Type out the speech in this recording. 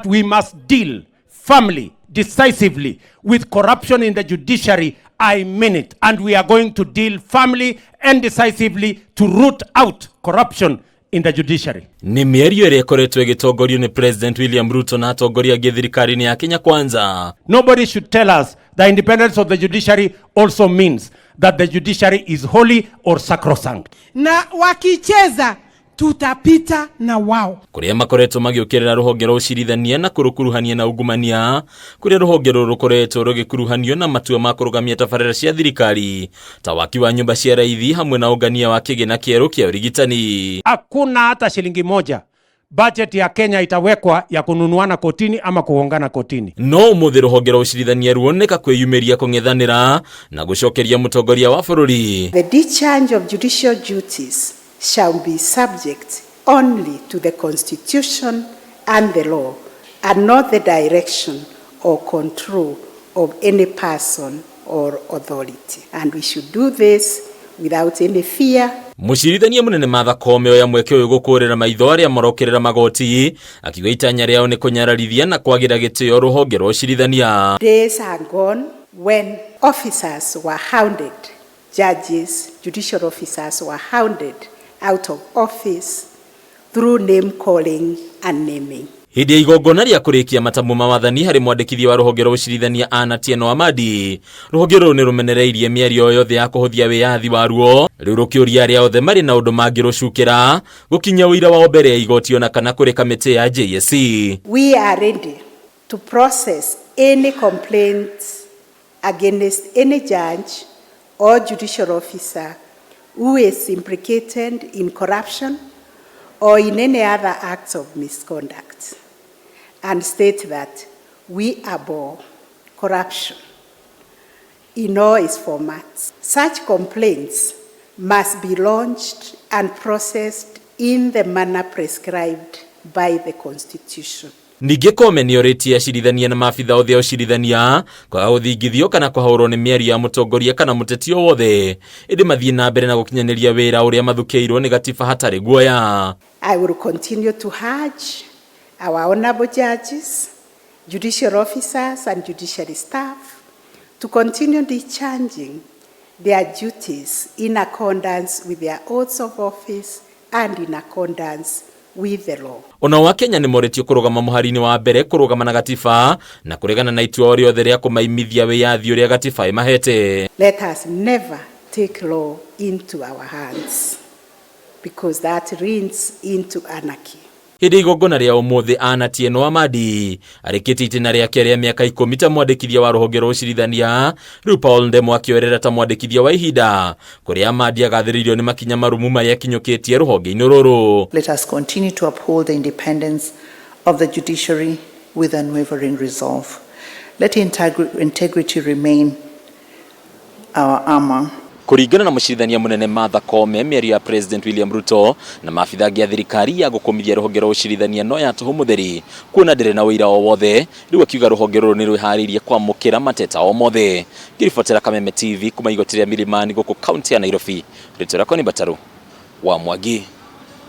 We must deal firmly, decisively with corruption in the judiciary. I mean it. And we are going to deal firmly and decisively to root out corruption in the judiciary. Ni MIARIO ĩrĩa ĩkoretwo ĩgĩtongorio ni President William RUTO na atongoria a thirikari-inĩ ya Kenya Kwanza. Nobody should tell us the independence of the judiciary also means that the judiciary is holy or sacrosanct. Na wakicheza tutapita na wao. Kuria makoretwo magiukirira ruhonge rwa ucirithania na kurukuruhania na ungumania, kuria ruhonge ruru rukoretwo rugikuruhanio na matua ma kurugamia tabarĩra cia thirikari ta waki wa nyumba cia raithi hamwe na ungania wa kĩgĩna kĩerũ kĩa ũrigitani. Hakuna hata shilingi moja budget ya Kenya itawekwa ya kununuana kotini ama kuhongana kotini. No umuthi ruhonge rwa ucirithania ruoneka kwiyumiria kung'ethanĩra na gucokeria mutongoria wa bũrũri. The discharge of judicial duties shall be subject only to the Constitution and the law, and not the direction or control of any person or authority. And we should do this without any fear. Mucirithania Munene Martha Koome oya mweke uyu gukurira maitho aria marokerera magoti akiuga itanya riao ni kunyararithia na kwagira gitio ruhonge rwa ucirithania. Days are gone when officers were hounded, judges, judicial officers were hounded out of office through name calling and naming. Hindi ya igongona ria kurikia matamu mawathani hari mwandikithia wa ruhonge rwa ucirithania Anatieno Amadi, ruhonge ruru ni rumenereirie miario yothe ya kuhuthia wiyathi wa ruo riu rukiuria aria othe mari na undu mangirucukira gukinya wira wa mbere ya igoti ona kana kuri kamiti ya JSC. We are ready to process any complaints against any judge or judicial officer who is implicated in corruption or in any other acts of misconduct, and state that we abhor corruption in all its formats. Such complaints must be launched and processed in the manner prescribed by the Constitution. Ningĩ Koome NIORITIE acirithania na maabitha othe a ucirithania kwaga guthingithio kana kwahũrwo nĩ mĩario ya mũtongoria kana mũteti o wothe ĩndĩ mathiĩ na mbere na gũkinyanĩria wĩra ũrĩa mathukĩirwo nĩ gatiba hatarĩ guoya. I will continue to urge our honorable judges, judicial officers and judiciary staff to continue discharging their duties in accordance with their oaths of office and in accordance with the law. Ona wa Kenya ni moretio kurugama muhari-ini wa mbere kurugama na gatiba na kuregana na itua riothe ria kumaimithia wiyathi uria gatiba imahete. Let us never take law into our hands, because that leads into anarchy. Hindi igongona ria umuthi Anatieno Amadi arikĩtie itina rĩake rĩa mĩaka 10 ta mwandĩkithia wa ruhonge rwa ucirithania, rĩu Paul Ndemo akĩorera ta mwandĩkithia wa ihinda kuria Amadi agathĩrĩirio nĩ makinya marumu marĩa akinyũkĩtie ruhonge-inĩ rũrũ. Let us continue to uphold the independence of the judiciary with unwavering resolve. Let integrity remain our armor. Kuringana na Mucirithania Munene Martha Koome, miario ya President William RUTO na maabitha a thirikari ya gukumithia ruhonge rwa ucirithania no ya tuhu mutheri kuona ndire na wira o wothe, riu akiuga ruhonge ruru ni rwihariirie kwamukira mateta o mothe. Ngiribotera Kameme TV kuma igoti ria Milimani guku kaunti ya Nairobi. Rĩtwa rĩakwa nĩ Bataru wa Mwangi.